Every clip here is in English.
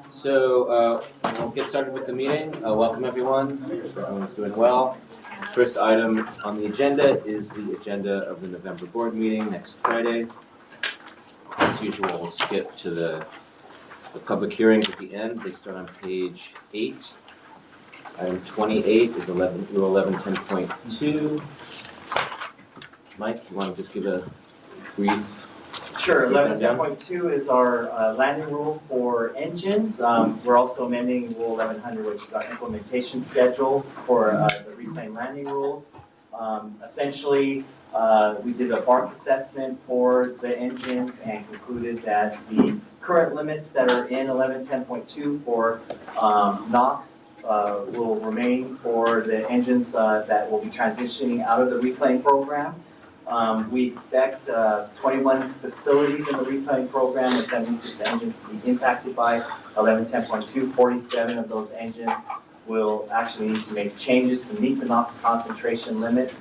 So we'll get started with the meeting. Welcome everyone. Everyone's doing well. First item on the agenda is the agenda of the November board meeting next Friday. As usual, we'll skip to the public hearings at the end. They start on page 8. Item 28 is Rule 1110.2. Mike, you want to just give a brief? Sure. 1110.2 is our landing rule for engines. We're also amending Rule 1100, which is our implementation schedule for the reclaimed landing rules. Essentially, we did a bark assessment for the engines and concluded that the current limits that are in 1110.2 for NOx will remain for the engines that will be transitioning out of the reclaim program. We expect 21 facilities in the reclaim program with 76 engines to be impacted by 1110.2. 47 of those engines will actually need to make changes to meet the NOx concentration limit.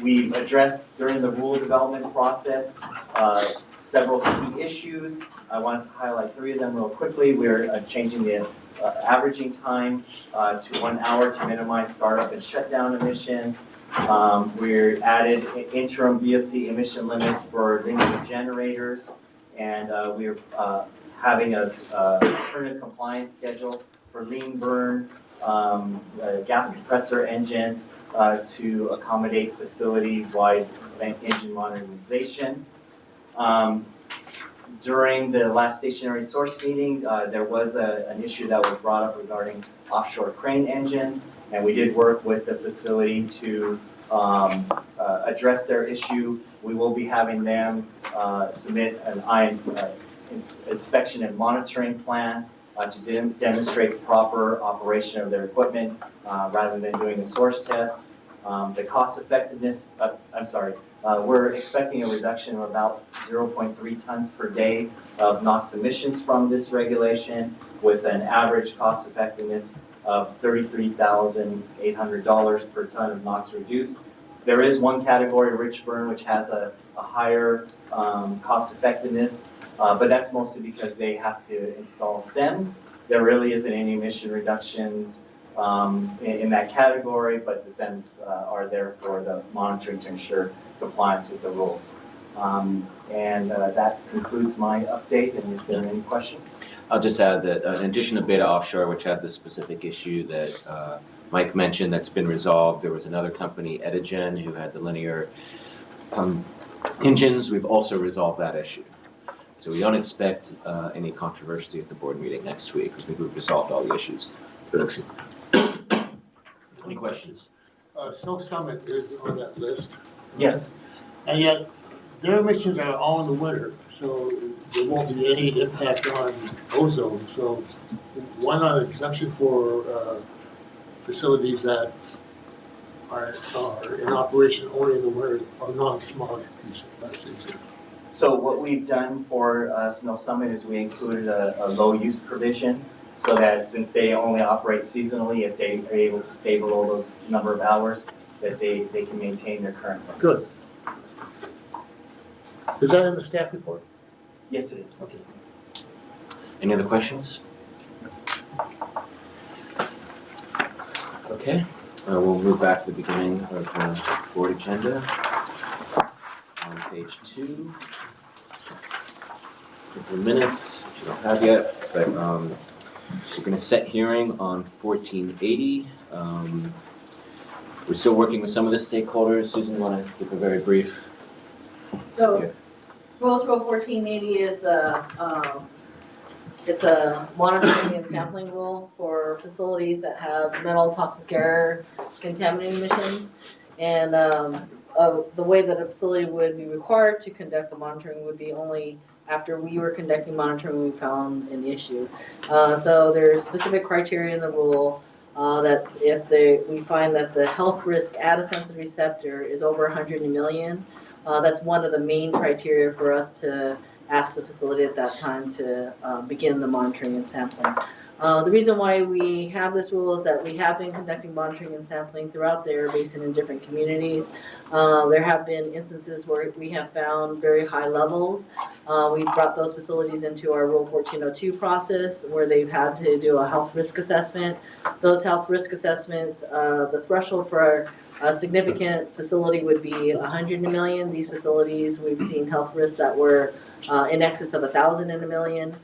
We've addressed during the rule development process several key issues. I wanted to highlight 3 of them real quickly. We're changing the averaging time to 1 hour to minimize startup and shutdown emissions. We're added interim VOC emission limits for linear generators, and we're having a alternative compliance schedule for lean burn gas compressor engines to accommodate facility-wide engine modernization. During the last stationary source meeting, there was an issue that was brought up regarding offshore crane engines, and we did work with the facility to address their issue. We will be having them submit an inspection and monitoring plan to demonstrate proper operation of their equipment rather than doing a source test. The cost effectiveness, we're expecting a reduction of about 0.3 tons per day of NOx emissions from this regulation, with an average cost effectiveness of $33,800 per ton of NOx reduced. There is one category, rich burn, which has a higher cost effectiveness, but that's mostly because they have to install SEMS. There really isn't any emission reductions in that category, but the SEMS are there for the monitoring to ensure compliance with the rule. That concludes my update, and if there are any questions. I'll just add that in addition to Beta Offshore, which had the specific issue that Mike mentioned that's been resolved, there was another company, Edigen, who had the linear engines. We've also resolved that issue. So we don't expect any controversy at the board meeting next week. I think we've resolved all the issues. Any questions? Snow Summit is on that list. Yes. And yet, their emissions are all in the winter, so there won't be any impact on ozone. So why not an exemption for facilities that are in operation only in the winter or non-smog? So what we've done for Snow Summit is we included a low use provision, so that since they only operate seasonally, if they are able to stay below those number of hours, that they can maintain their current limits. Good. Is that in the staff report? Yes, it is. Okay. Any other questions? Okay, we'll move back to the beginning of the board agenda on page 2. There's the minutes, which you don't have yet, but we're going to set hearing on 1480. We're still working with some of the stakeholders. Susan, you want to give a very brief? So, Rule 1480 is it's a monitoring and sampling rule for facilities that have metal, toxic air, contaminating emissions. And the way that a facility would be required to conduct the monitoring would be only after we were conducting monitoring, we found an issue. So there's specific criteria in the rule that if we find that the health risk at a sensitive receptor is over 100 million, that's one of the main criteria for us to ask the facility at that time to begin the monitoring and sampling. The reason why we have this rule is that we have been conducting monitoring and sampling throughout the Air Basin in different communities. There have been instances where we have found very high levels. We brought those facilities into our Rule 1402 process where they've had to do a health risk assessment. Those health risk assessments, the threshold for a significant facility would be 100 in a million. These facilities, we've seen health risks that were in excess of 1,000 in a million.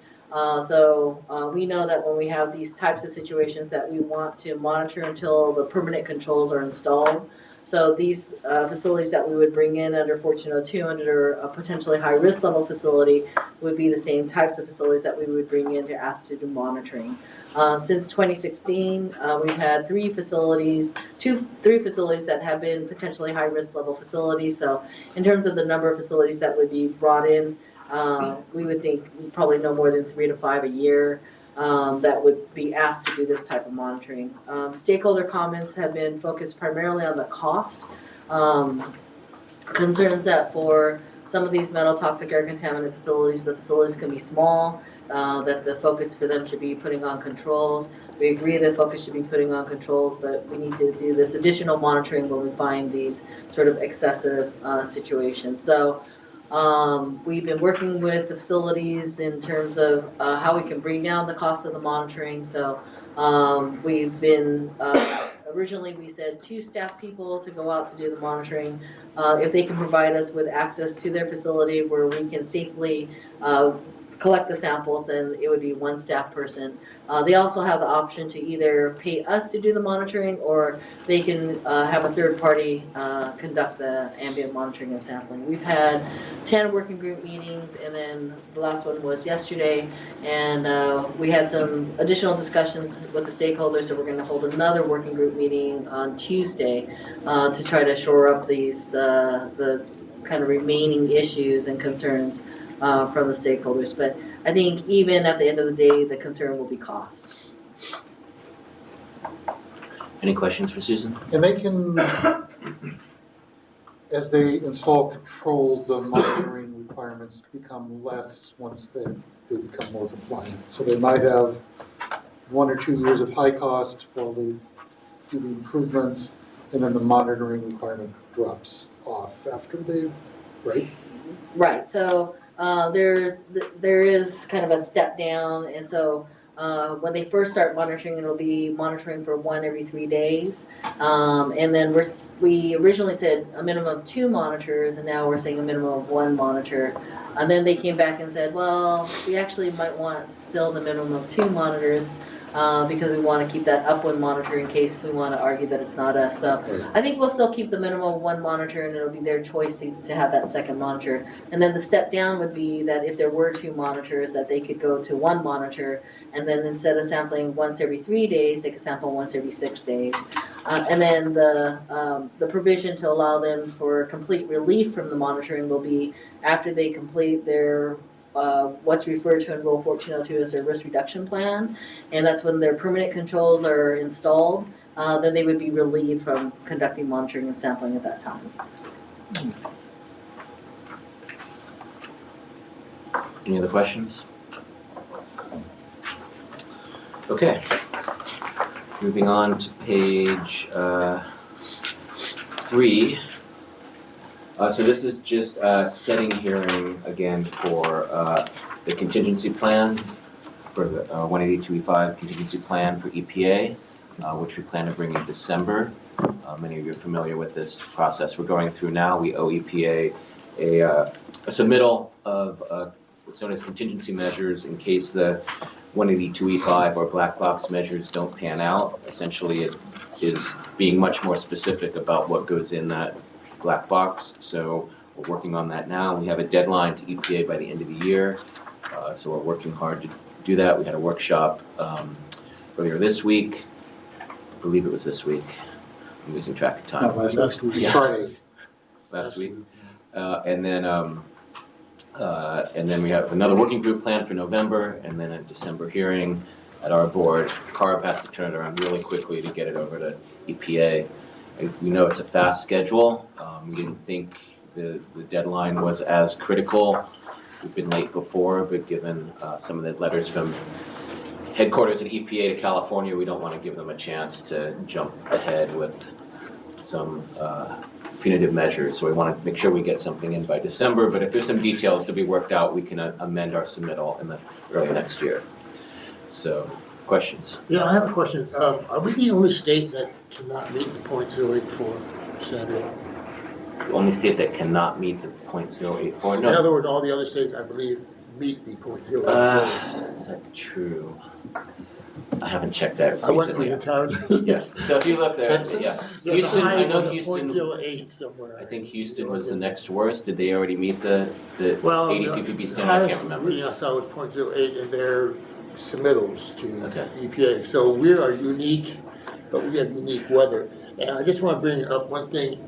So we know that when we have these types of situations that we want to monitor until the permanent controls are installed. So these facilities that we would bring in under 1402 under a potentially high risk level facility would be the same types of facilities that we would bring in to ask to do monitoring. Since 2016, we've had three facilities that have been potentially high risk level facilities. So in terms of the number of facilities that would be brought in, we would think probably no more than 3 to 5 a year that would be asked to do this type of monitoring. Stakeholder comments have been focused primarily on the cost. Concerns that for some of these metal toxic air contaminant facilities, the facilities can be small, that the focus for them should be putting on controls. We agree that focus should be putting on controls, but we need to do this additional monitoring when we find these sort of excessive situations. So we've been working with the facilities in terms of how we can bring down the cost of the monitoring. So we've been, originally we said 2 staff people to go out to do the monitoring. If they can provide us with access to their facility where we can safely collect the samples, then it would be 1 staff person. They also have the option to either pay us to do the monitoring, or they can have a third party conduct the ambient monitoring and sampling. We've had 10 working group meetings, and then the last one was yesterday, and we had some additional discussions with the stakeholders, so we're going to hold another working group meeting on Tuesday to try to shore up these the kind of remaining issues and concerns from the stakeholders. But I think even at the end of the day, the concern will be cost. Any questions for Susan? And they can, as they install controls, the monitoring requirements become less once they become more compliant. So they might have 1 or 2 years of high cost while they do the improvements, and then the monitoring requirement drops off after they, right? Right. So there is kind of a step down, and so when they first start monitoring, it'll be monitoring for 1 every 3 days, and then we originally said a minimum of 2 monitors, and now we're saying a minimum of 1 monitor. And then they came back and said, well, we actually might want still the minimum of 2 monitors because we want to keep that upwind monitor in case we want to argue that it's not us. So I think we'll still keep the minimum of 1 monitor, and it'll be their choice to have that second monitor. And then the step down would be that if there were 2 monitors, that they could go to 1 monitor, and then instead of sampling once every 3 days, they could sample once every 6 days. And then the provision to allow them for complete relief from the monitoring will be after they complete their what's referred to in Rule 1402 as their risk reduction plan, and that's when their permanent controls are installed, then they would be relieved from conducting monitoring and sampling at that time. Any other questions? Okay. Moving on to page 3. So this is just setting hearing again for the contingency plan for the 182E5 contingency plan for EPA, which we plan to bring in December. Many of you are familiar with this process we're going through now. We owe EPA a submittal of what's known as contingency measures in case the 182E5 or black box measures don't pan out. Essentially, it is being much more specific about what goes in that black box. So we're working on that now. We have a deadline to EPA by the end of the year. So we're working hard to do that. We had a workshop earlier this week. I believe it was this week. I'm losing track of time. Last week, Yeah. Friday. Last week. And then we have another working group planned for November, and then a December hearing at our board. CARB has to turn it around really quickly to get it over to EPA. We know it's a fast schedule. We didn't think the deadline was as critical. We've been late before, but given some of the letters from headquarters at EPA to California, we don't want to give them a chance to jump ahead with some punitive measures. So we want to make sure we get something in by December, but if there's some details to be worked out, we can amend our submittal in the early next year. So, questions? Yeah, I have a question. Are we the only state that cannot meet the .084 standard? The only state that cannot meet the .084? In No. other words, all the other states, I believe, meet the .084. Is that true? I haven't checked that I went through recently. the entire Yes, so if you look there, Texas? yeah. There's Houston, a high I know one of Houston, .08 somewhere. I think Houston was the next worst. Did they already meet the Well, 80 the ppb standard? I can't highest remember. reading I saw was .08 in their submittals to Okay. EPA. So we are unique, but we have unique weather. And I just want to bring up one thing.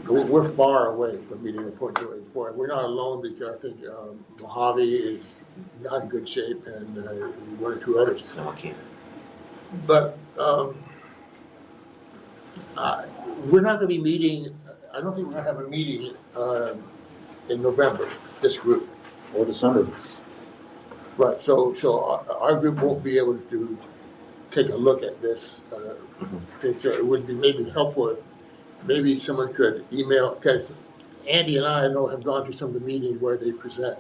We're far away from meeting the .084. We're not alone because I think Mojave is not in good shape and one or two others. So, okay. But we're not going to be meeting, I don't think we're going to have a meeting in November, this group. Or December. Right, so our group won't be able to take a look at this. It would be maybe helpful if maybe someone could email, because Andy and I know have gone through some of the meetings where they present,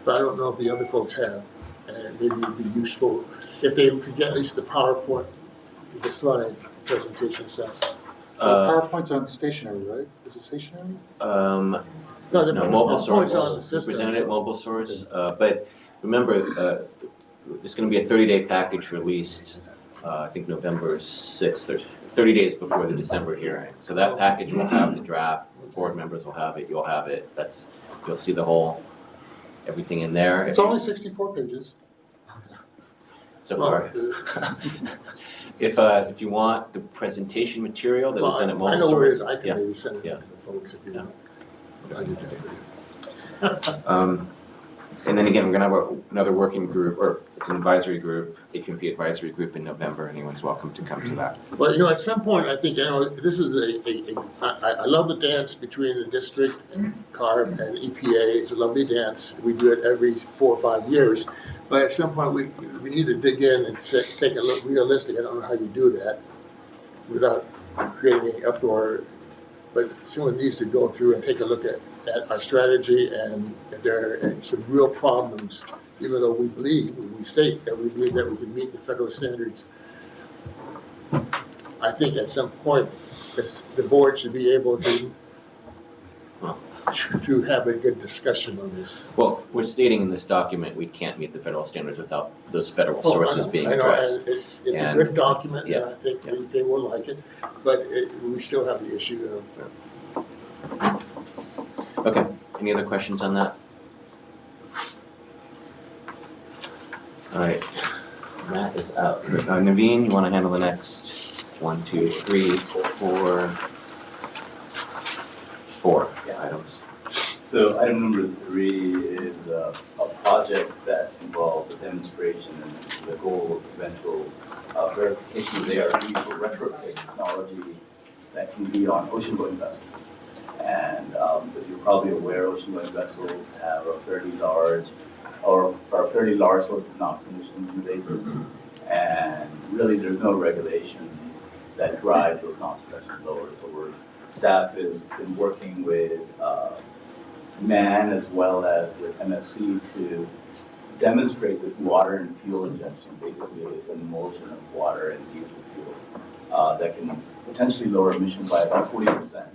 but I don't know if the other folks have. And maybe it'd be useful if they could get at least the PowerPoint, the slide presentation set. PowerPoint's on stationary, right? Is it stationary? No, the mobile PowerPoint's source. on the We system, presented so- it mobile source, but remember, there's going to be a 30-day package released, I think November 6th, or 30 days before the December hearing. So that package will have the draft, board members will have it, you'll have it. You'll see the whole, everything in there. It's only 64 pages. So far. If you want the presentation material that was done at Well, I mobile know where it is, source. I can Yeah. maybe send it Yeah. to the folks if you Yeah. want. I did that for you. And then again, we're gonna have another working group, or it's an advisory group, AQMD advisory group in November. Anyone's welcome to come to that. Well, at some point, I think, this is I love the dance between the district and CARB and EPA. It's a lovely dance. We do it every 4 or 5 years. But at some point, we need to dig in and take a look realistic. I don't know how you do that without creating any uproar. But someone needs to go through and take a look at our strategy, and if there are some real problems, even though we state that we believe that we can meet the federal standards. I think at some point, the board should be able to have a good discussion on this. Well, we're stating in this document, we can't meet the federal standards without those federal sources being I know, addressed. it's a And- good document, and yeah, I think yeah. they will like it, but we still have the issue of. Okay, any other questions on that? All right, Matt is out. Naveen, you want to handle the next 1, 2, 3, 4 items? So item number 3 is a project that involves a demonstration and the goal of eventual verification of ARB for retrofit technology that can be on ocean-going vessels. And as you're probably aware, ocean-going vessels have a fairly large source of NOx emissions in the basin. And really, there's no regulations that drive those NOx pressures lower. So staff has been working with MAN as well as with MSC to demonstrate that water and fuel injection, basically it's an emulsion of water and diesel fuel, that can potentially lower emissions by about 40%.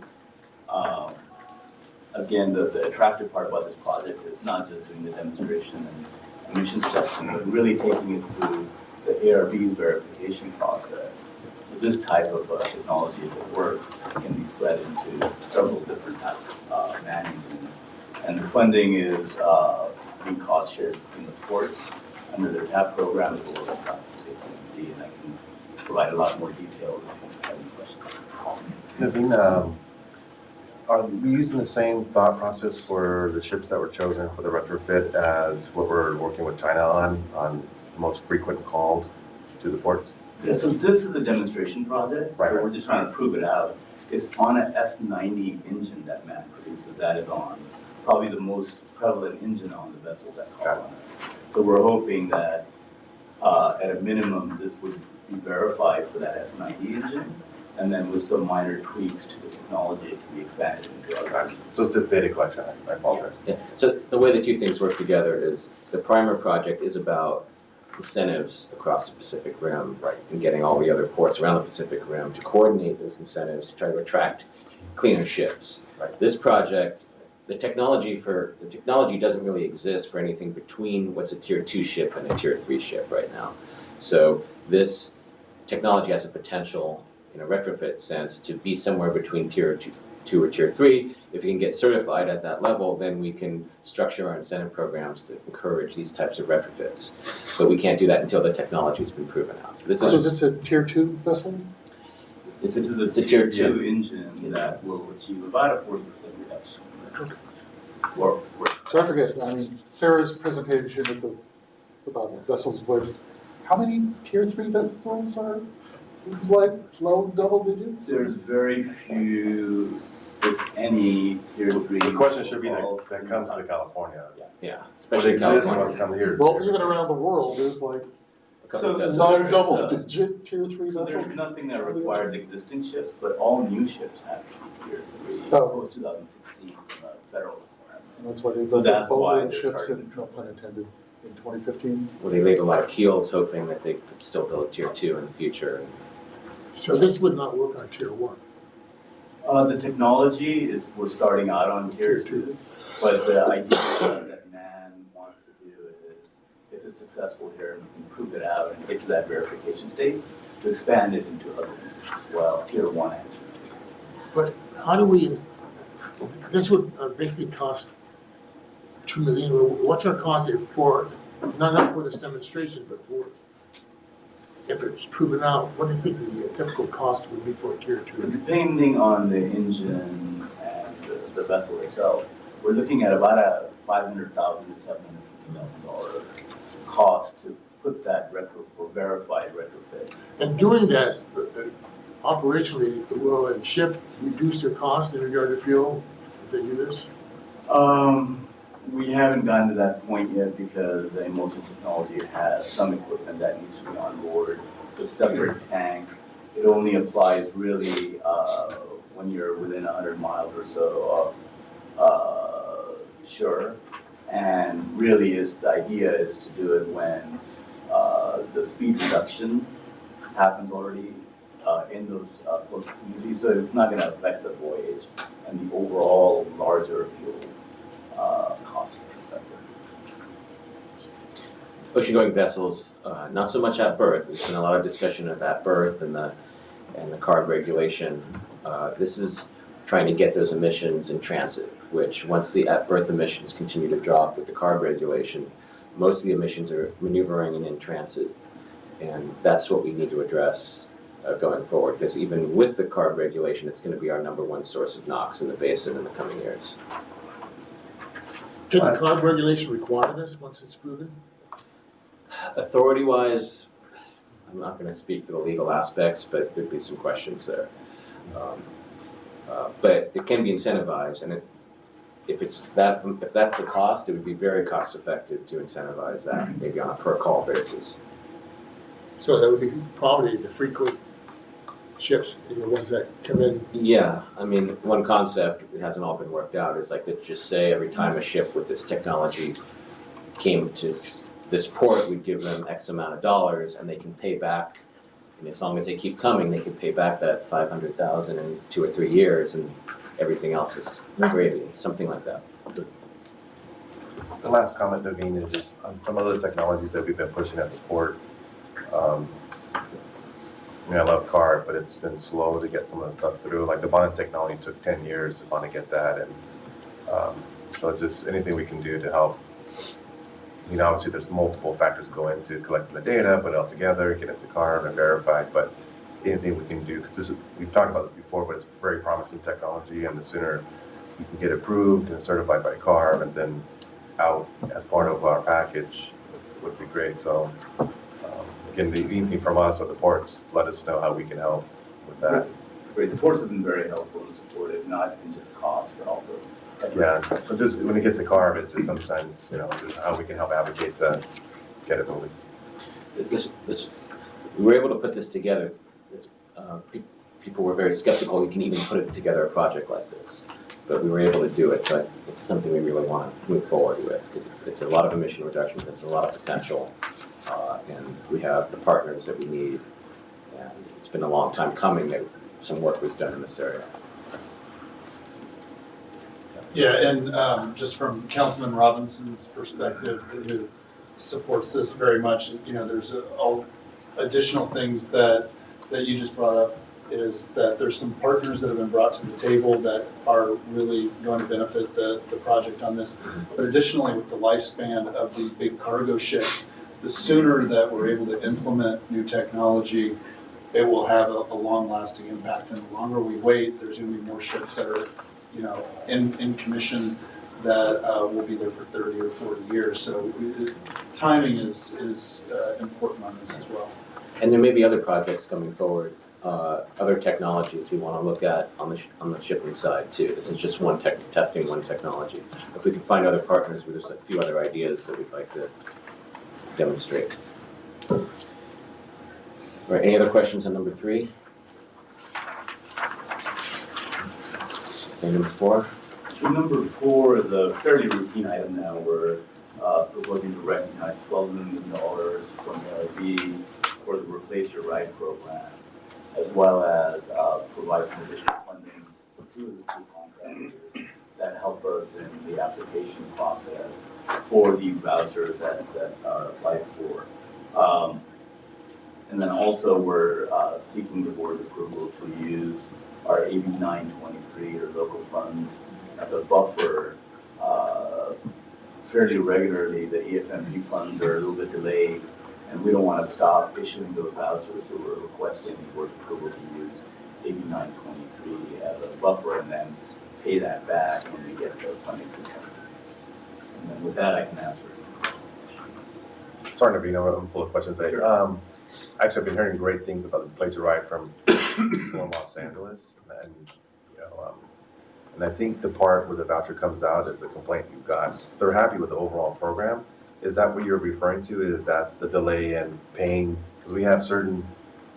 Again, the attractive part about this project is not just doing the demonstration and emissions testing, but really taking it through the ARB's verification process. So this type of technology, if it works, can be spread into several different types of man engines. And the funding is being cost shared between the ports under their TAP program as well as AQMD, and I can provide a lot more detail if you have any questions. Naveen, are we using the same thought process for the ships that were chosen for the retrofit as what we're working with China on the most frequent called to the ports? Yeah, so this is a demonstration project, Right. so we're just trying to prove it out. It's on an S90 engine that MAN produces. That is on probably the most prevalent engine on the vessels that call on it. So we're hoping that At a minimum, this would be verified for that S90 engine, and then with some minor tweaks to the technology, it can be expanded into other. Okay. So it's just data collection, I apologize. Yeah, so the way the two things work together is the primer project is about incentives across the Pacific Rim, right, and getting all the other ports around the Pacific Rim to coordinate those incentives to try to attract cleaner ships. Right. This project, the technology doesn't really exist for anything between what's a tier 2 ship and a tier 3 ship right now. So this technology has a potential in a retrofit sense to be somewhere between tier 2 or tier 3. If you can get certified at that level, then we can structure our incentive programs to encourage these types of retrofits. But we can't do that until the technology has been proven out. So So is this a tier 2 vessel? it's This is a tier 2. engine that will achieve about a 40% reduction. Or, So I forget, I mean, Sarah's presentation about vessels was, how many tier 3 vessels are like low double digits? there's very few, if any, tier 3. The question should be that vessels. comes to California. Yeah, What especially in exists California. must come here. Well, even around the world, there's like A couple So- dozen. non-double digit tier 3 So vessels. there's nothing that requires existing ships, but all new ships have to be tier 3, Oh. post 2016 federal requirement. And that's why they So built that's boat why load they're ships targeting- in, no pun intended, in 2015. Well, they laid a lot of keels hoping that they could still build tier 2 in the future. So this would not work on tier 1. The technology is, we're starting out on tier 2, but the idea that NAN wants to do is, if it's successful here, we can prove it out and get to that verification state, to expand it into other, well, tier 1 and But how do we, this would basically cost 2 million, what's our cost for, not for this demonstration, but for, if it's proven out, what do you think the typical cost would be for tier So 2? depending on the engine and the vessel itself, we're looking at about a $500,000 to $750,000 cost to put that retro, or verified retrofit. And doing that, operationally, will a ship reduce their cost in regard to fuel if they do this? We haven't gotten to that point yet because the emulsion technology has some equipment that needs to be on board. It's a separate tank. It only applies really when you're within 100 miles or so of shore. And really the idea is to do it when the speed reduction happens already in those close communities. So it's not going to affect the voyage and the overall larger fuel cost perspective. Ocean-going vessels, not so much at berth. There's been a lot of discussion of at berth and the CARB regulation. This is trying to get those emissions in transit, which once the at berth emissions continue to drop with the CARB regulation, most of the emissions are maneuvering and in transit. And that's what we need to address going forward, because even with the CARB regulation, it's going to be our #1 source of NOx in the basin in the coming years. Can the CARB regulation require this once it's proven? Authority-wise, I'm not going to speak to the legal aspects, but there'd be some questions there. But it can be incentivized, and if that's the cost, it would be very cost-effective to incentivize that, maybe on a per-call basis. So that would be probably the frequent ships, the ones that come in. Yeah, I mean, one concept, it hasn't all been worked out, is like, let's just say every time a ship with this technology came to this port, we'd give them X amount of dollars, and they can pay back, and as long as they keep coming, they can pay back that $500,000 in 2 or 3 years, and everything else is gravy, something like that. The last comment, Naveen, is just on some other technologies that we've been pushing at the port. I mean, I love CARB, but it's been slow to get some of the stuff through. Like the bonnet technology took 10 years to finally get that. And so just anything we can do to help. You know, obviously there's multiple factors go into collecting the data, put it all together, get it to CARB and verify. But anything we can do, because we've talked about this before, but it's very promising technology. And the sooner we can get approved and certified by CARB and then out as part of our package would be great. So again, anything from us or the ports, let us know how we can help with that. Great, the ports have been very helpful and supportive, not in just cost, but also. Yeah, but just when it gets to CARB, it's just sometimes, you know, just how we can help advocate to get it moving. we were able to put this together. People were very skeptical we can even put it together a project like this, but we were able to do it. So it's something we really want to move forward with because it's a lot of emission reduction, it's a lot of potential, and we have the partners that we need. And it's been a long time coming that some work was done in this area. Yeah, and just from Councilman Robinson's perspective, who supports this very much, there's all additional things that you just brought up, is that there's some partners that have been brought to the table that are really going to benefit the project on this. But additionally, with the lifespan of these big cargo ships, the sooner that we're able to implement new technology, it will have a long-lasting impact. And the longer we wait, there's going to be more ships that are, in commission that will be there for 30 or 40 years. So timing is important on this as well. And there may be other projects coming forward, other technologies we want to look at on the shipping side too. This is just testing one technology. If we can find other partners, there's a few other ideas that we'd like to demonstrate. All right, any other questions on number 3? And number 4? So number 4 is a fairly routine item now. We're proposing to recognize $12 million from ARB for the Replace Your Ride program, as well as provide some additional funding to the 2 contractors that help us in the application process for these vouchers that are applied for. And then also we're seeking the board's approval to use our AB 923 or local funds as a buffer. Fairly regularly, the EFMG funds are a little bit delayed, and we don't want to stop issuing those vouchers, so we're requesting the board's approval to use AB 923 as a buffer and then pay that back when we get the funding. And then with that, I can answer. Sorry, Navino, I'm full of questions there. Sure. Actually, I've been hearing great things about the Place to Ride from Los Angeles, and and I think the part where the voucher comes out is the complaint you've got. So they're happy with the overall program. Is that what you're referring to? Is that's the delay in paying? Because we have certain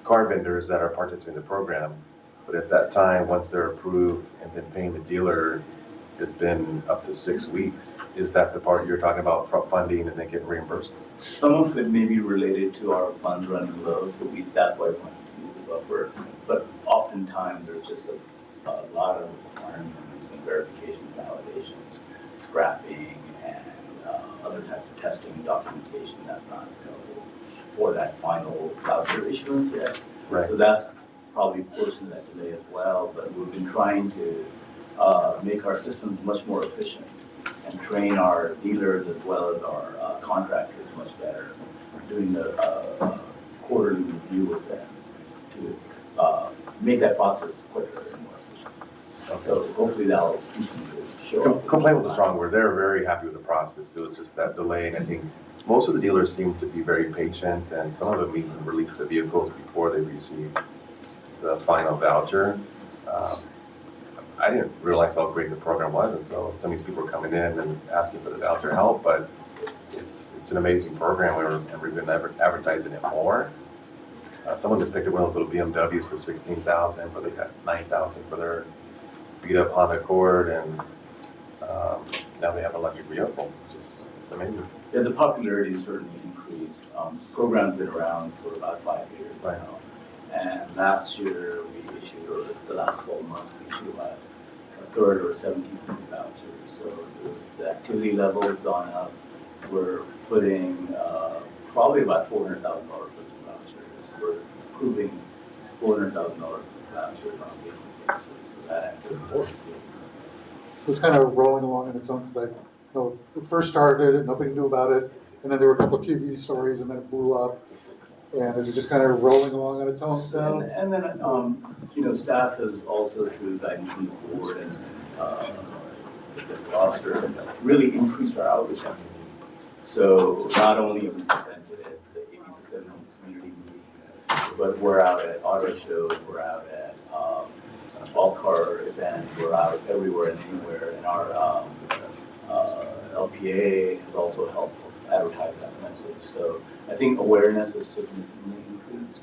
car vendors that are participating in the program, but it's that time once they're approved and then paying the dealer. It's been up to 6 weeks. Is that the part you're talking about, front funding and then getting reimbursed? Some of it may be related to our funds running low, so that's why we want to use the buffer. But oftentimes there's just a lot of requirements and verification, validation, scrapping, and other types of testing and documentation that's not available for that final voucher issuance yet. Right. So that's probably a portion of that delay as well. But we've been trying to make our systems much more efficient and train our dealers as well as our contractors much better, doing the quarterly review with them to make that process quicker and more efficient. So hopefully that'll show up. Complaint was a strong word. They're very happy with the process. It was just that delay, and I think most of the dealers seem to be very patient, and some of them even release the vehicles before they receive the final voucher. I didn't realize how great the program was, and so some of these people are coming in and asking for the voucher help, but it's an amazing program, and we've been advertising it more. Someone just picked up one of those little BMWs for $16,000, but they got $9,000 for their beat-up Honda Accord, and now they have an electric vehicle. It's amazing. Yeah, the popularity has certainly increased. The program's been around for about 5 years Right. now. And last year we issued, or the last 12 months, we issued about a third or 1,700 vouchers. So the activity level has gone up. We're putting probably about $400,000 worth of vouchers. We're approving $400,000 of vouchers on a weekly basis. So that activity It was kind of rolling along on its own because it first started and nobody knew about it. And then there were a couple of TV stories and then it blew up. And is it just kind of rolling along on its own now? And then, staff has also, through guidance from the board and the roster, really increased our outreach activity. So not only have we presented at the 8670 community meetings, but we're out at auto shows, we're out at all car events, we're out everywhere and anywhere. And our LPA has also helped advertise that message. So I think awareness has significantly increased.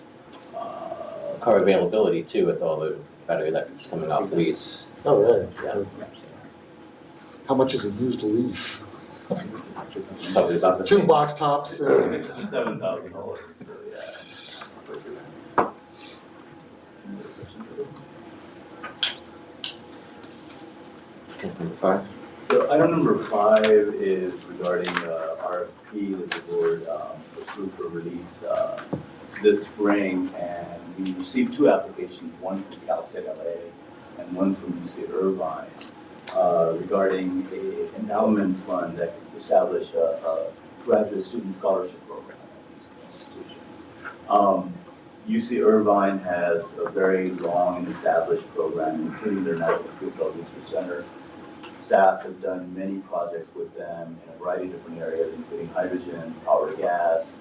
Car availability too, with all the battery electrics coming off lease. Oh, right. Yeah. How much is a used Leaf? Probably about the Two same. box tops. $6,000 to $7,000, so yeah. Okay, number 5. So item number 5 is regarding RFP that the board approved for release this spring, and we received 2 applications, one from Cal State LA and one from UC Irvine, regarding a endowment fund that could establish a graduate student scholarship program at these institutions. UC Irvine has a very long and established program, including their National Fuel Cell Research Center. Staff has done many projects with them in a variety of different areas, including hydrogen, power to gas,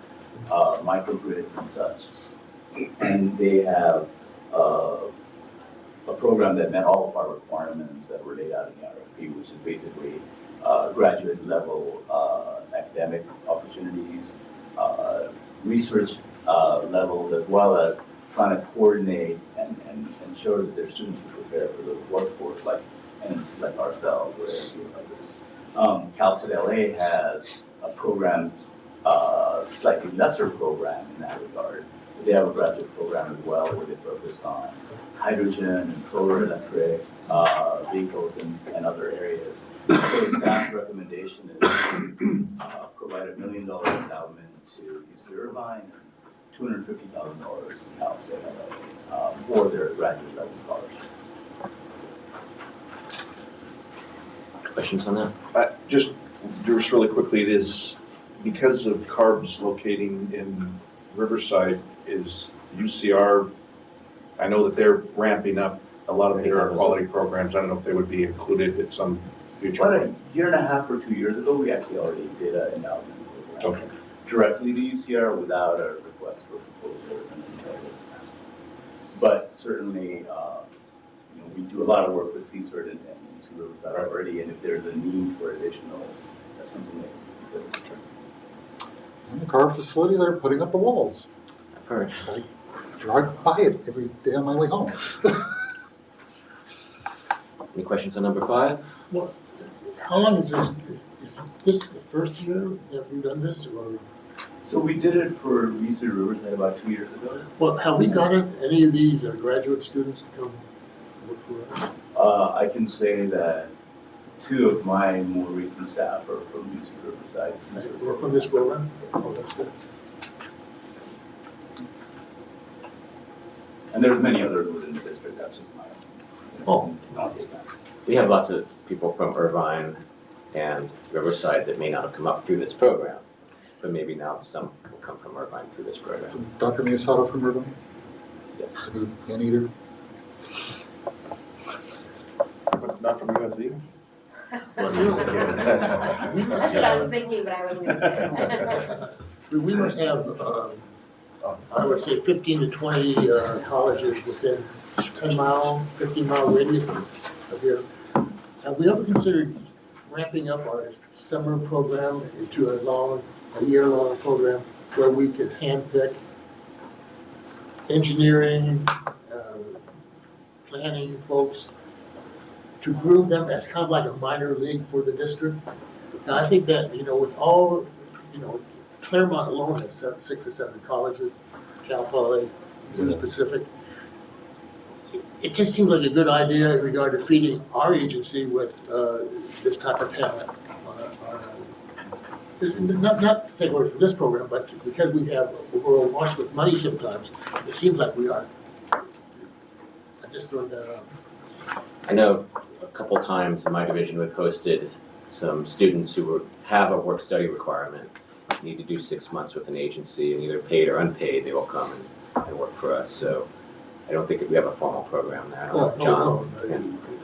microgrids and such. And they have a program that met all of our requirements that were laid out in the RFP, which is basically graduate level academic opportunities, research levels, as well as trying to coordinate and ensure that their students are prepared for the workforce, like ourselves or any others. Cal State LA has a program, slightly lesser program in that regard. They have a graduate program as well where they focus on hydrogen and solar electric vehicles and other areas. So staff recommendation is to provide $1 million endowment to UC Irvine and $250,000 to Cal State LA for their graduate level scholarships. Questions on that? Just really quickly, it is because of CARBs locating in Riverside, is UCR, I know that they're ramping up a lot of their quality programs. I don't know if they would be included at some future About point. a year and a half or 2 years ago, we actually already did an endowment program. Okay. Directly to UCR without a request for proposal. But certainly, we do a lot of work with CSERT and UC Riverside already, and if there's a need for additional, that's something that we consider. And the car facility, they're putting up the walls. I've heard. So I drive by it every day on my way home. Any questions on number 5? Well, how long is this the first year that we've done this, or, So we did it for UC Riverside about 2 years ago. well, have we gotten any of these graduate students to come work for us? I can say that 2 of my more recent staff are from UC Riverside. Or from this program? Oh, that's good. And there's many others within the district, that's just my. Oh. We have lots of people from Irvine and Riverside that may not have come up through this program, but maybe now some will come from Irvine through this So program. Dr. Miyasato from Irvine, Yes. Anteater. But not from USC? Well, you know, we must That's what I was have, thinking, but I wasn't gonna say. we must have, I would say 15 to 20 colleges within 10-mile, 15-mile radius of here. Have we ever considered ramping up our summer program into a year-long program where we could handpick engineering, planning folks to groom them as kind of like a minor league for the district? Now, I think that, with all, Claremont alone has 6 or 7 colleges, Cal Poly, Zoo Pacific. It just seems like a good idea in regard to feeding our agency with this type of talent. Not to take away from this program, but because we're awash with money sometimes, it seems like we are. I just throwing that out. I know a couple times in my division we've hosted some students who have a work-study requirement, need to do 6 months with an agency, and either paid or unpaid, they will come and work for us. So I don't think that we have a formal program there. I don't know, John. No.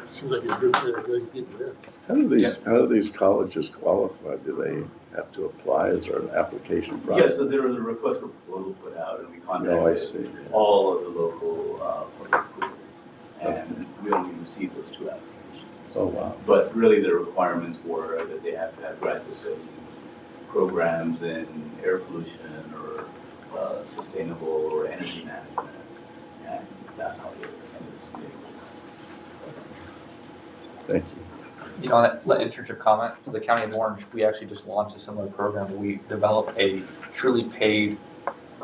It seems like a good way of getting people in. How do these colleges qualify? Do they have to apply? Is there an application process? Yes, so there was a request for proposal put out, and we Oh, I contacted see. all of the local public schools, and we only received those 2 applications. Oh, wow. But really, the requirements were that they have to have graduate studies programs in air pollution or sustainable or energy management. And that's how they ended this meeting. Thank you. You know, that internship comment, so the County of Orange, we actually just launched a similar program where we developed a truly paid,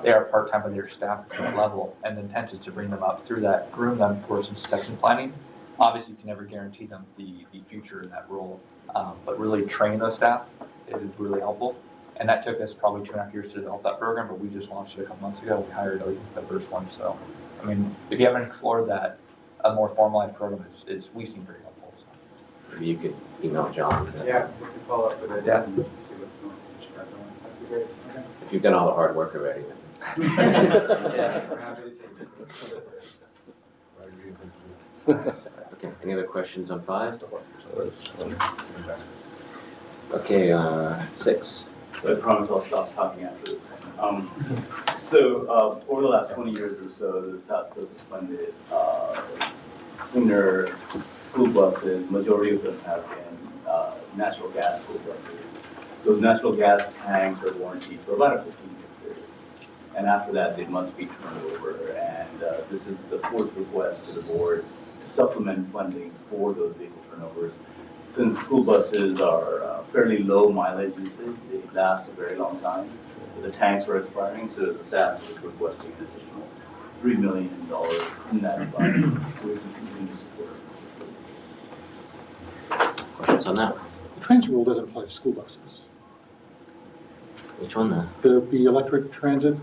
they are part-time with their staff at that level, and the intent is to bring them up through that, groom them towards some succession planning. Obviously, you can never guarantee them the future in that role, but really train those staff is really helpful. And that took us probably 2.5 years to develop that program, but we just launched it a couple months ago. We hired the first one. So, I mean, if you haven't explored that, a more formalized program is we seem very helpful. So. Maybe you could email John with that. Yeah, we can follow up with it. Yeah. And see what's going on. That'd be great. Okay. If you've done all the hard work already. Okay, any other questions on 5? Okay, 6. So I promise I'll stop talking after this. Over the last 20 years or so, the South Coast has funded cleaner school buses. Majority of them have been natural gas school buses. Those natural gas tanks are warranted for about a 15-year period. And after that, they must be turned over. And this is the 4th request to the board to supplement funding for those vehicle turnovers. Since school buses are fairly low mileage usage, they last a very long time. The tanks are expiring, so the staff is requesting an additional $3 million in that fund, so we can continue to support. Questions on that? The transit rule doesn't apply to school buses. Which one then? The electric transit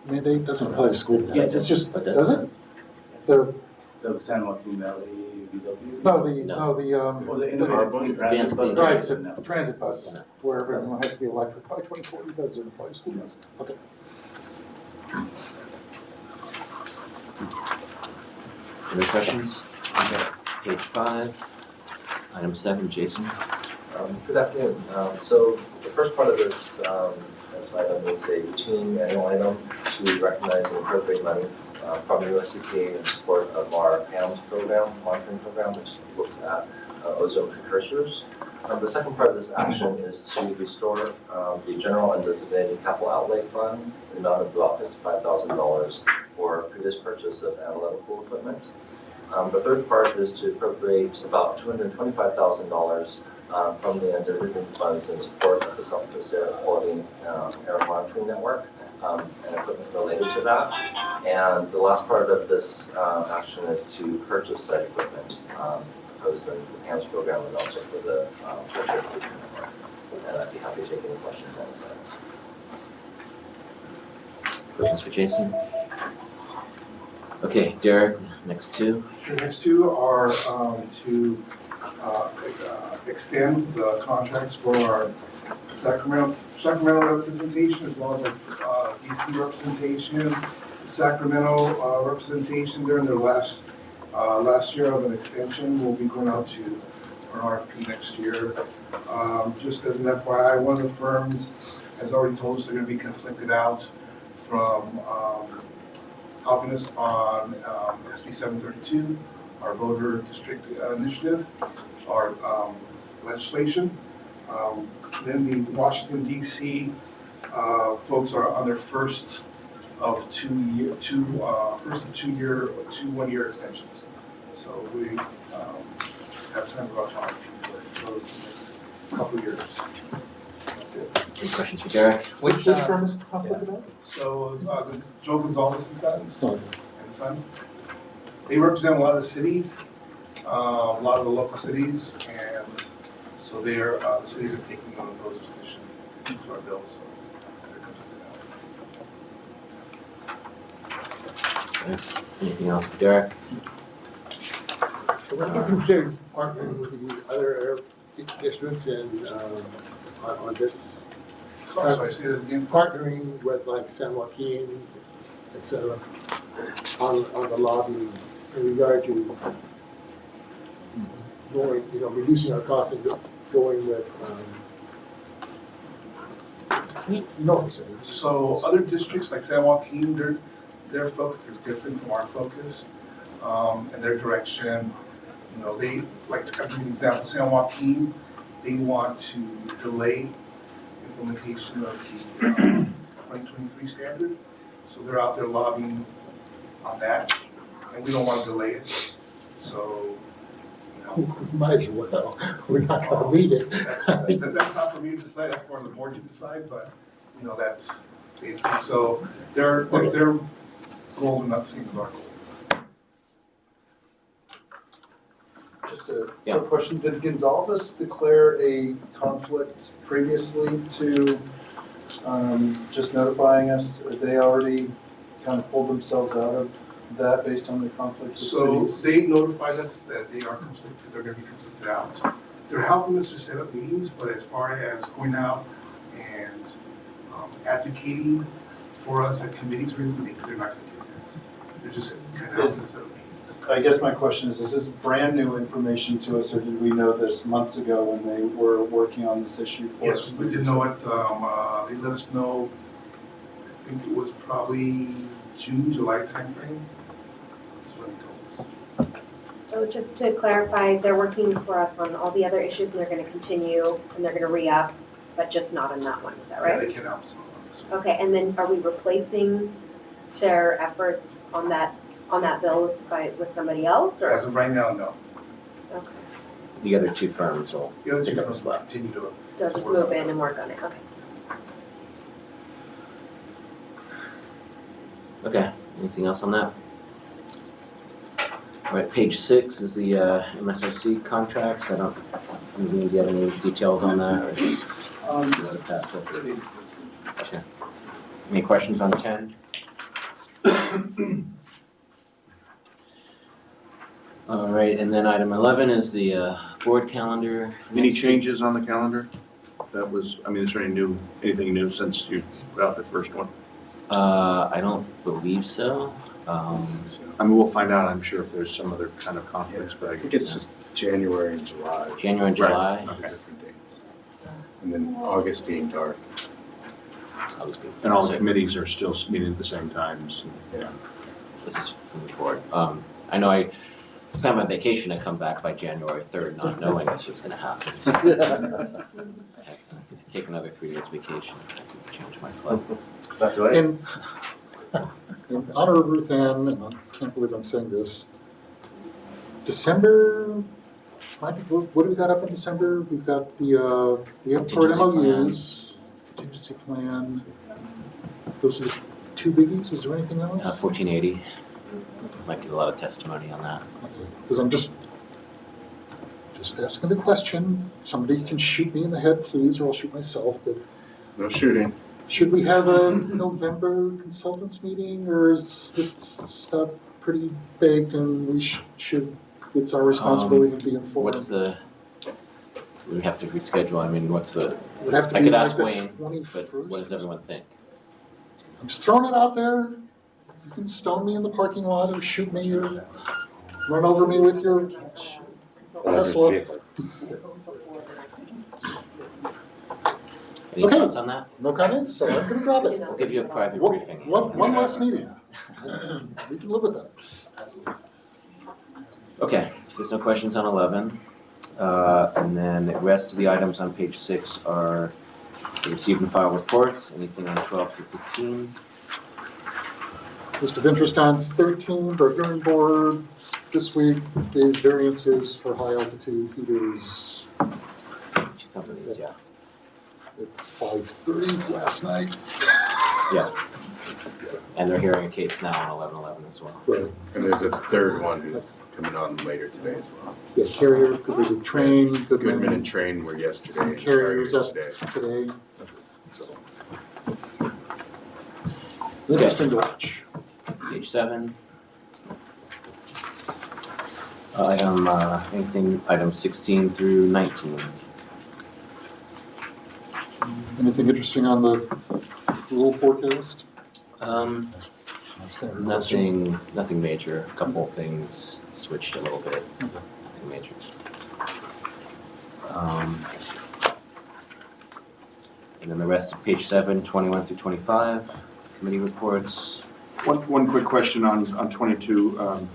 mandate doesn't apply to school buses. Yes, It's just, it does. does it? The, The San Joaquin Valley VW? no, Or the innovative Advanced transit clean right, bus? the transit bus, where everyone has to be electric by 2040, doesn't apply to school buses. Okay. Any questions? Okay, page 5, item 7, Jason. Good afternoon. So the first part of this item is a routine annual item to recognize and appropriate money from the USCTA in support of our AQMD program, monitoring program, which looks at ozone precursors. The second part of this action is to restore the general undesignated capital outlay fund in the amount of about $55,000 for previous purchase of analytical equipment. The third part is to appropriate about $225,000 from the undesignated funds in support of the South Coast Air Quality Air Monitoring Network and equipment related to that. And the last part of this action is to purchase said equipment, proposed in the AQMD program and also for the Coast Air Quality Network. And I'd be happy to take any questions on this item. Questions for Jason? Okay, Derek, next 2. The next 2 are to extend the contracts for our Sacramento representation as well as our DC representation. Sacramento representation during their last year of an extension will be going out to an RFP next year. Just as an FYI, one of the firms has already told us they're going to be conflicted out from helping us on SB 732, our voter district initiative, our legislation. Then the Washington DC folks are on their first of 2 1-year extensions. So we have time about talking with those next couple of years. That's it. Any questions for Derek? Which firm is conflicted out? So the Joe Gonzalez and Sons Oh, and Son, they represent a lot of the cities, a lot of the local cities, and so they're the cities are taking on those positions to our bills. So they're conflicted out. Anything else for Derek? So have you considered partnering with the other districts and on this? Sorry, say that again. Partnering with like San Joaquin, et cetera, on the lobby in regard to going, reducing our costs and going with, you know what I'm saying? So other districts like San Joaquin, their focus is different from our focus, and their direction. They, like to give you an example, San Joaquin, they want to delay implementation of the 2023 standard. So they're out there lobbying on that, and we don't want to delay it. So, you know, Might as well, we're not gonna read it. that's not for me to decide, that's for the board to decide, but, you know, that's basically, so their goals are not the same as our goals. Just a Yeah. quick question, did Gonzalez declare a conflict previously to just notifying us? They already kind of pulled themselves out of that based on the conflict with So cities? they notified us that they are conflicted, they're gonna be conflicted out. They're helping us to set up meetings, but as far as going out and advocating for us at committees or anything, they're not gonna do that. They're just kind of helping us set up meetings. I guess my question is this brand new information to us, or did we know this months ago when they were working on this issue for us? Yes, we did know it, they let us know, I think it was probably June, July timeframe. That's what they told us. So just to clarify, they're working for us on all the other issues and they're gonna continue and they're gonna re-up, but just not on that one, is that Yeah, right? they can help us on this one. Okay, and then are we replacing their efforts on that bill with somebody else or? As of right now, no. Okay, The other two firms will The other two pick up the firms slack. continue to. they'll just move in and work on it, okay. Okay, anything else on that? All right, page 6 is the MSRC contracts. I don't, do you have any details on that or just let it pass it? Okay. Any questions on 10? All right, and then item 11 is the board calendar. for Any next week. changes on the calendar? That was, I mean, is there anything new since you put out the first one? I don't believe so. I mean, we'll find out, I'm sure, if there's some other kind of conflicts, but I think it's just January and July, January and Right. July. are different dates. And then August being dark. And all the committees are still meeting at the same times. This is from the board. I know I plan my vacation to come back by January 3rd, not knowing this was gonna happen. So I have to take another 3 days vacation. I could change my flight. Not too late. In honor of Ruth Ann, and I can't believe I'm saying this, December, what do we got up in December? We've got the airport Contingency plan. MOUs, contingency plan. Those are the 2 biggies. Is there anything else? 1480. Might get a lot of testimony on that. Because I'm just asking the question. Somebody can shoot me in the head, please, or I'll shoot myself. But No shooting. should we have a November consultants meeting, or is this stuff pretty baked and we should, it's our responsibility to be informed? What's the, we have to reschedule, I mean, what's the, It would have to I be could like ask the Wayne, but 21st. what does everyone think? I'm just throwing it out there. You can stone me in the parking lot or shoot me or run over me with your Tesla. Any Okay. thoughts on that? No comments, so I'm gonna drop it. We'll give you a private One briefing. one last meeting. We can live with that. Okay, so there's no questions on 11. And then the rest of the items on page 6 are the receive and file reports, anything on 12 through 15. List of interest on 13, our hearing board this week gave variances for high altitude heaters Two companies, yeah. at 5:30 last night. Yeah. And they're hearing a case now on 1111 as well. Right. And there's a third one who's coming on later today as well. Yeah, Carrier, because they did Train, Goodman and Train were yesterday. and Carrier's up today. today. So. Interesting to watch. Page 7. Item 16 through 19. Anything interesting on the rule forecast? Standard question. Nothing major. A couple of things switched a little bit. Nothing major. And then the rest of page 7, 21 through 25, committee reports. One quick question on 22.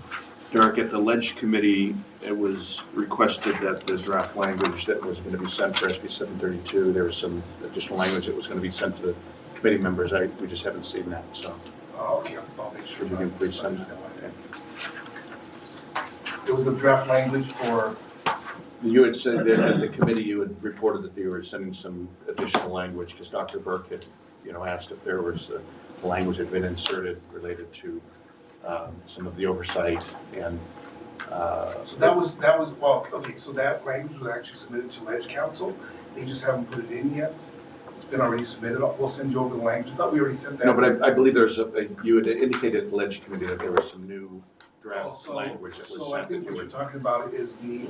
Derek, at the Ledge Committee, it was requested that the draft language that was going to be sent for SB 732, there was some additional language that was going to be sent to the committee members. We just haven't seen that, so Okay, I'll make sure. if you can please send that. It was a draft language for, You had said that at the committee, you had reported that you were sending some additional language because Dr. Burke had, asked if there was the language that had been inserted related to some of the oversight and. so that was, well, okay, so that language was actually submitted to Ledge Council. They just haven't put it in yet. It's been already submitted. We'll send you over the language. I thought we already sent that. No, but I believe there's you had indicated at the Ledge Committee that there was some new draft So- language that was sent. So I think what you're talking about is the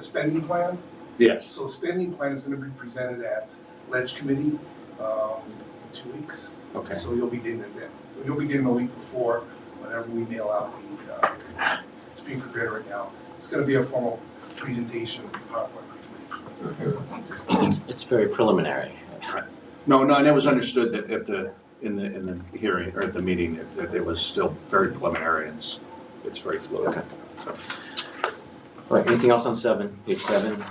spending plan. Yes, So the spending plan is going to be presented at Ledge Committee in 2 weeks. okay. So you'll be getting it then. You'll be getting a week before, whenever we mail out it's being prepared right now. It's going to be a formal presentation, PowerPoint presentation. It's very preliminary. No, and it was understood that in the hearing, or at the meeting, that it was still very preliminary, and it's very fluid. Okay. All right, anything else on 7, page 7?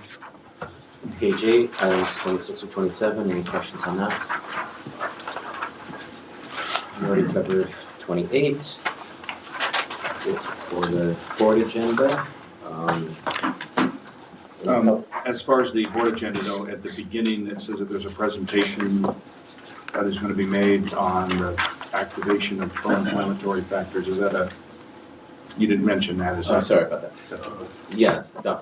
Page 8, items 26 or 27, any questions on that? We already covered 28. That's it for the board agenda. As far as the board agenda, though, at the beginning, it says that there's a presentation that is going to be made on the activation of pro-inflammatory factors. Is that you didn't mention that, is that? I'm sorry about that. Yes, I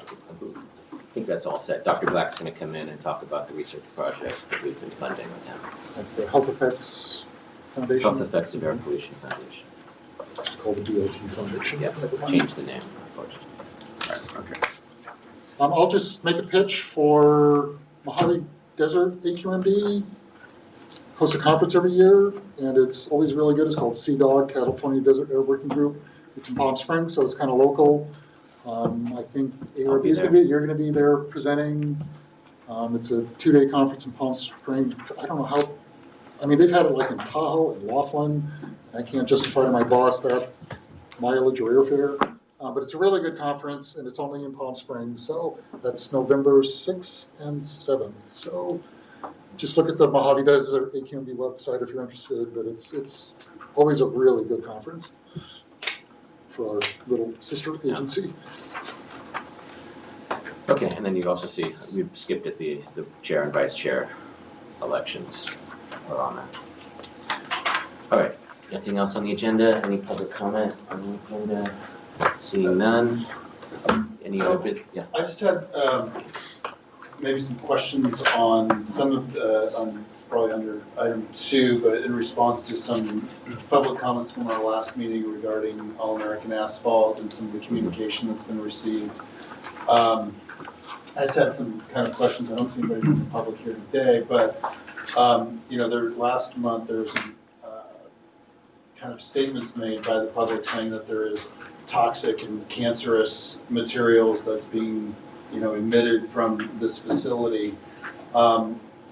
think that's all set. Dr. Black's going to come in and talk about the research project that we've been funding with him. That's the Health Effects Foundation. Health Effects of Air Pollution Foundation. It's called the DOT Foundation. Yep, changed the name, unfortunately. Right, okay. I'll just make a pitch for Mojave Desert AQMD. Hosts a conference every year, and it's always really good. It's called CDOG, California Desert Air Working Group. It's in Palm Springs, so it's kind of local. I think ARB is going to be, you're going to be there presenting. It's a 2-day conference in Palm Springs. I don't know how, I mean, they've had it like in Tahoe and Laughlin. I can't justify to my boss that mileage or airfare. But it's a really good conference, and it's only in Palm Springs. So that's November 6th and 7th. So just look at the Mojave Desert AQMD website if you're interested. But it's always a really good conference for our little sister agency. Okay, and then you also see, we skipped at the chair and vice chair elections are on that. All right, anything else on the agenda? Any public comment on the agenda? Seeing none. Any other business? Yeah. I just had maybe some questions on some of the, probably under item 2, but in response to some public comments from our last meeting regarding All-American Asphalt and some of the communication that's been received. I just had some kind of questions. I don't see anybody from the public here today, but last month there was some kind of statements made by the public saying that there is toxic and cancerous materials that's being, emitted from this facility.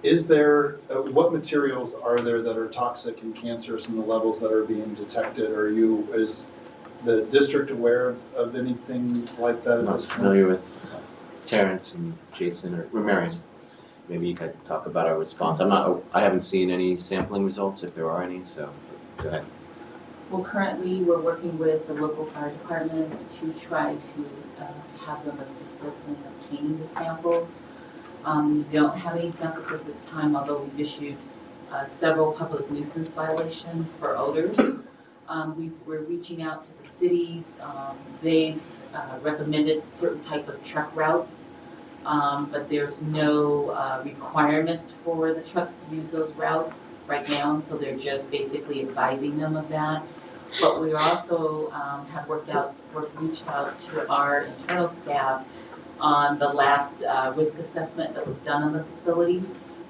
Is there, what materials are there that are toxic and cancerous in the levels that are being detected? Is the district aware of anything like that I'm at not this point? familiar with Terrence and Jason or Marion. Maybe you could talk about our response. I haven't seen any sampling results, if there are any, so go ahead. Well, currently, we're working with the local fire department to try to have them assist us in obtaining the samples. We don't have any samples at this time, although we've issued several public nuisance violations for odors. We're reaching out to the cities. They've recommended certain type of truck routes, but there's no requirements for the trucks to use those routes right now, so they're just basically advising them of that. But we also have reached out to our internal staff on the last risk assessment that was done on the facility,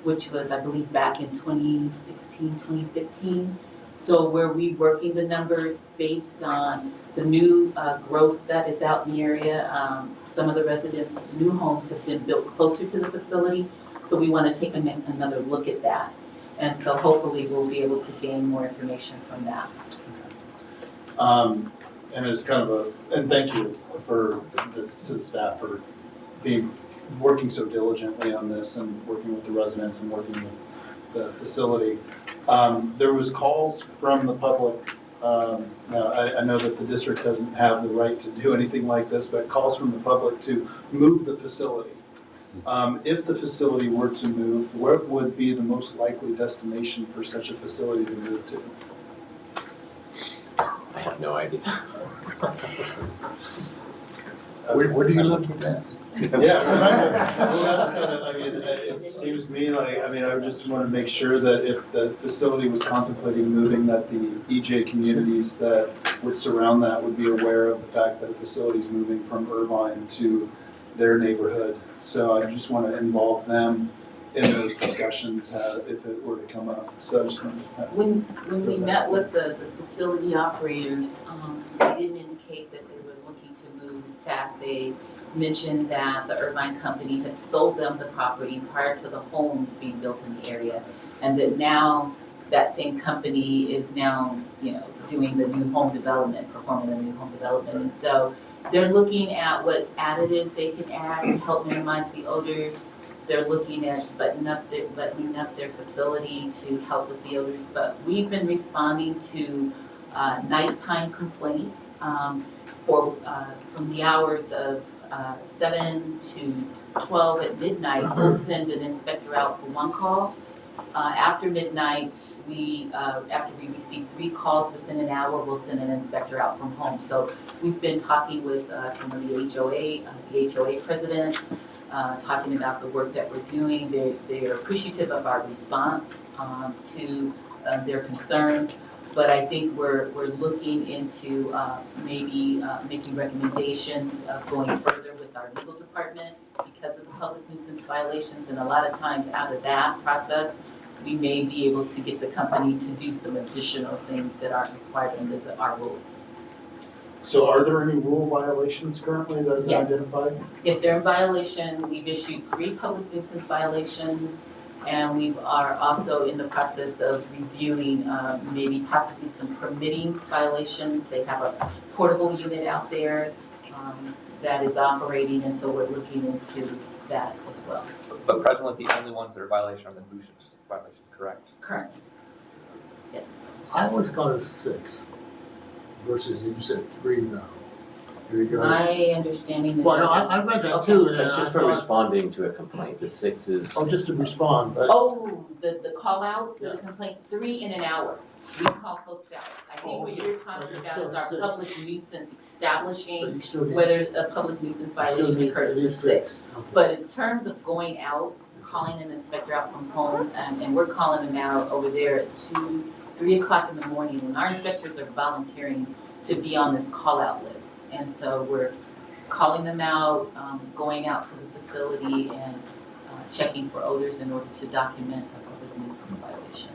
which was, I believe, back in 2016, 2015. So we're reworking the numbers based on the new growth that is out in the area. Some of the residents' new homes have been built closer to the facility, so we want to take another look at that. And so hopefully we'll be able to gain more information from that. and it's kind of and thank you for this, to the staff for working so diligently on this and working with the residents and working with the facility. There was calls from the public. Now, I know that the district doesn't have the right to do anything like this, but calls from the public to move the facility. If the facility were to move, where would be the most likely destination for such a facility to move to? I have no idea. What are you looking at? Yeah, well, that's kind of, I mean, it seems to me like, I mean, I would just want to make sure that if the facility was contemplating moving, that the EJ communities that would surround that would be aware of the fact that a facility is moving from Irvine to their neighborhood. So I just want to involve them in those discussions if it were to come up. So I just want to. When we met with the facility operators, they didn't indicate that they were looking to move. In fact, they mentioned that the Irvine company had sold them the property prior to the homes being built in the area, and that now that same company is now, doing the new home development, performing the new home development. And so they're looking at what additives they can add to help minimize the odors. They're looking at buttoning up their facility to help with the odors. But we've been responding to nighttime complaints from the hours of 7 to 12 at midnight. We'll send an inspector out for one call. After midnight, after we receive 3 calls within an hour, we'll send an inspector out from home. So we've been talking with some of the HOA president, talking about the work that we're doing. They're appreciative of our response to their concerns. But I think we're looking into maybe making recommendations of going further with our legal department because of the public nuisance violations. And a lot of times out of that process, we may be able to get the company to do some additional things that aren't required under our rules. So are there any rule violations currently that have been Yes. identified? If they're in violation, we've issued 3 public nuisance violations, and we are also in the process of reviewing maybe possibly some permitting violations. They have a portable unit out there that is operating, and so we're looking into that as well. But presently, the only ones that are violation are the nuisance violations, correct? Currently. Yes. I always thought it was 6 versus you said 3 now. Here you go. My understanding is. Well, no, I read that too. and That's just I for thought- responding to a complaint. The 6 is, Oh, just to respond, but. Oh, the call out, Yeah. the complaints, 3 in an hour. We call folks out. I think what you're talking But it's about is our still 6. public nuisance But estiblishing you still need. whether a public nuisance you still violation need occurs at is least 6. Okay. But in terms of going out, calling an inspector out from home, and we're calling them out over there at 2, 3 o'clock in the morning, and our inspectors are volunteering to be on this call-out list. And so we're calling them out, going out to the facility and checking for odors in order to document a public nuisance violation.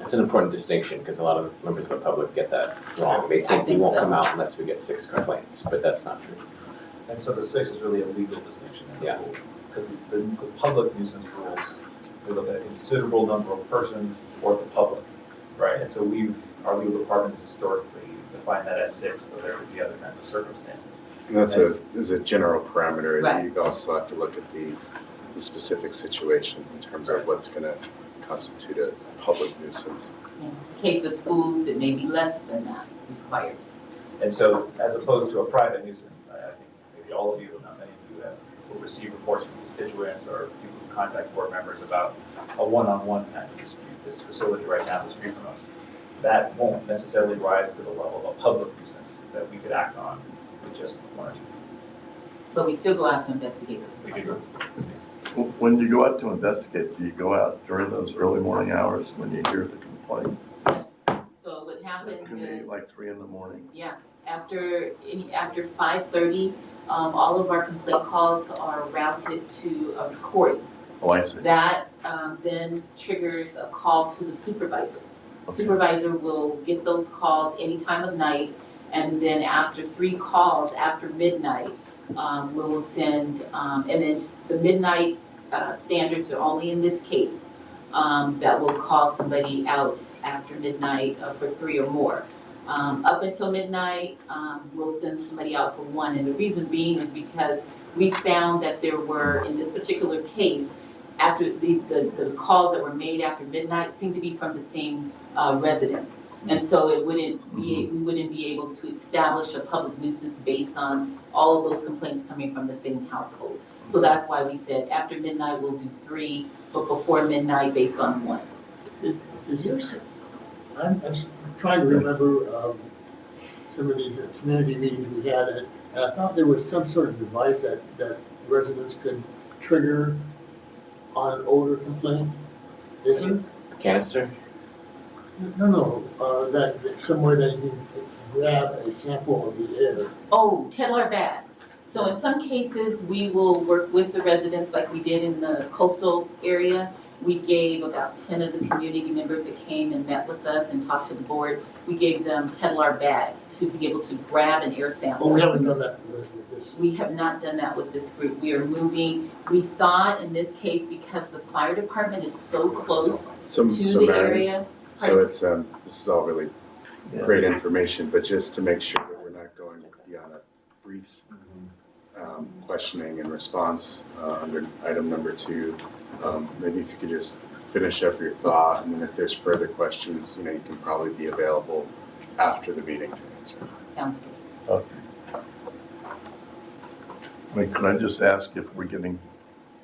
it's an important distinction because a lot of members of the public get that wrong. They think we think won't so. come out unless we get 6 complaints, but that's not true. And so the 6 is really a legal distinction in the Yeah. rule. Because the public nuisance rules, we look at a considerable number of persons or the public, right? And so our legal department has historically defined that as 6, though there could be other kinds of circumstances. And that's is a general parameter. Right. You also have to look at the specific situations in terms of what's going to constitute a public nuisance. In the case of schools, it may be less than that required. And so as opposed to a private nuisance, I think maybe all of you, not many of you have will receive reports from constituents or people who contact board members about a one-on-one kind of dispute. This facility right down the street from us, that won't necessarily rise to the level of a public nuisance that we could act on with just 1 or 2. But we still go out to investigate. We could go. When you go out to investigate, do you go out during those early morning hours when you hear the complaint? So what happens It can be is, like 3 in the morning. yes, after 5:30, all of our complaint calls are routed to a recording. Oh, I see. That then triggers a call to the supervisor. The supervisor will get those calls any time of night, and then after 3 calls, after midnight, we will send, and then the midnight standards are only in this case, that will call somebody out after midnight for 3 or more. Up until midnight, we'll send somebody out for 1. And the reason being is because we found that there were, in this particular case, after the calls that were made after midnight seemed to be from the same residents. And so we wouldn't be able to establish a public nuisance based on all of those complaints coming from the same household. So that's why we said after midnight we'll do 3, but before midnight based on 1. Is there, I'm trying to remember some of these community meetings we had, and I thought there was some sort of device that residents could trigger on an odor complaint. Is there? Canister? No, that somewhere that you can grab a sample of the air. Oh, Tedlar bags. So in some cases, we will work with the residents like we did in the coastal area. We gave about 10 of the community members that came and met with us and talked to the board. We gave them Tedlar bags to be able to grab an air sample. Oh, we haven't done that with this. We have not done that with this group. We are moving. We thought in this case, because the fire department is so close to the area. So it's, this is all really great information, but just to make sure that we're not going beyond a brief questioning and response under item number 2, maybe if you could just finish up your thought, and then if there's further questions, you can probably be available after the meeting to answer. Sounds good. Wait, can I just ask if we're getting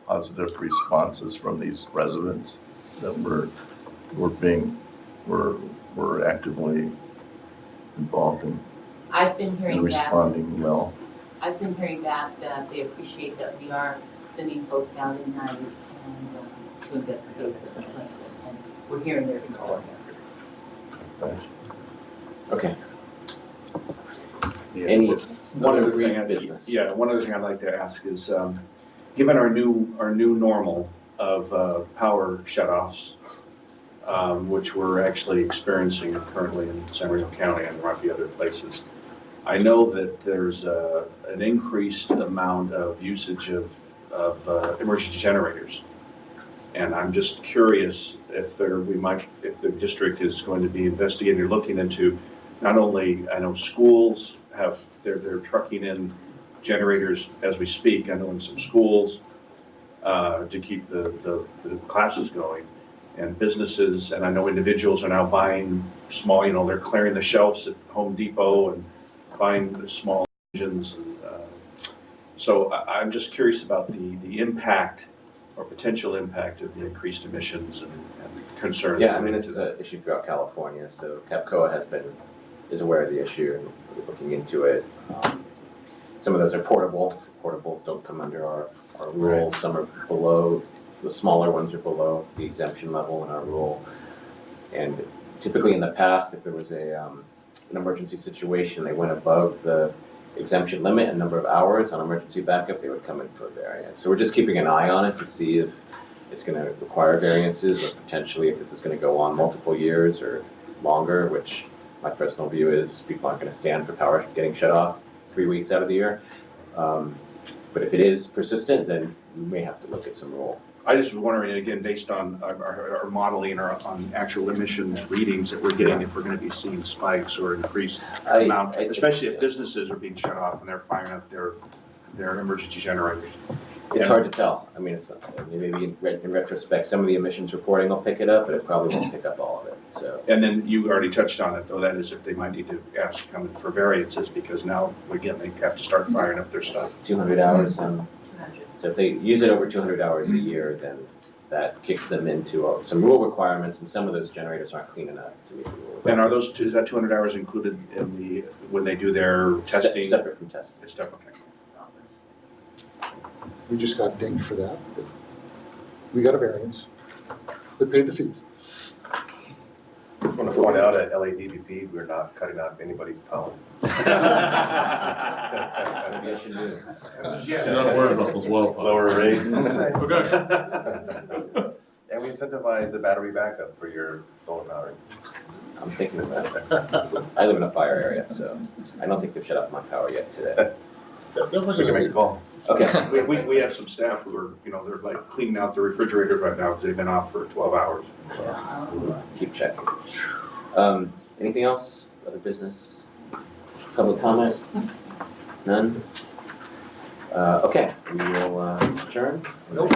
positive responses from these residents that we're actively involved in I've been hearing and back. responding well? I've been hearing back that they appreciate that we are sending folks out at night and to investigate the complaints, and we're hearing their concerns. Okay. Yeah. Any One other other brief thing, business? yeah, one other thing I'd like to ask is, given our new normal of power shutoffs, which we're actually experiencing currently in San Bernardino County, and there might be other places, I know that there's an increased amount of usage of emergency generators. And I'm just curious if the district is going to be investigating or looking into, not only, I know schools have, they're trucking in generators as we speak, I know in some schools, to keep the classes going, and businesses, and I know individuals are now buying small, they're clearing the shelves at Home Depot and buying the small engines. So I'm just curious about the impact or potential impact of the increased emissions and concerns. Yeah, I mean, this is an issue throughout California, so CAPCOA is aware of the issue and we're looking into it. Some of those are portable. Portable don't come under our rules. Some are below, the smaller ones are below the exemption level in our rule. And typically in the past, if there was an emergency situation, they went above the exemption limit and number of hours on emergency backup, they would come in for a variance. So we're just keeping an eye on it to see if it's going to require variances or potentially if this is going to go on multiple years or longer, which my personal view is people aren't going to stand for power getting shut off 3 weeks out of the year. But if it is persistent, then we may have to look at some rule. I just was wondering, again, based on our modeling or on actual emissions readings that we're getting, if we're going to be seeing spikes or increased amount, especially if businesses are being shut off and they're firing up their emergency generators. It's hard to tell. I mean, it's maybe in retrospect, some of the emissions reporting will pick it up, but it probably won't pick up all of it. So. And then you already touched on it, though, that is if they might need to come in for variances, because now, again, they have to start firing up their stuff. 200 hours. So if they use it over 200 hours a year, then that kicks them into some rule requirements, and some of those generators aren't clean enough to meet the rule. And are those, is that 200 hours included in when they do their testing? Separate from testing. It's separate, okay. We just got dinged for that. But we got a variance. They paid the fees. I want to point out at LADVP, we're not cutting off anybody's power. Maybe I should do it. Yeah. Don't worry about those well. Lower rates. Okay. And we incentivize a battery backup for your solar power. I'm thinking about it. I live in a fire area, so I don't think they've shut off my power yet today. That We can make a call. Okay. We have some staff who are, they're like cleaning out the refrigerators right now because they've been off for 12 hours. Yeah, we'll keep checking. Anything else? other business? Public comment? None? Okay, we will adjourn. Nope.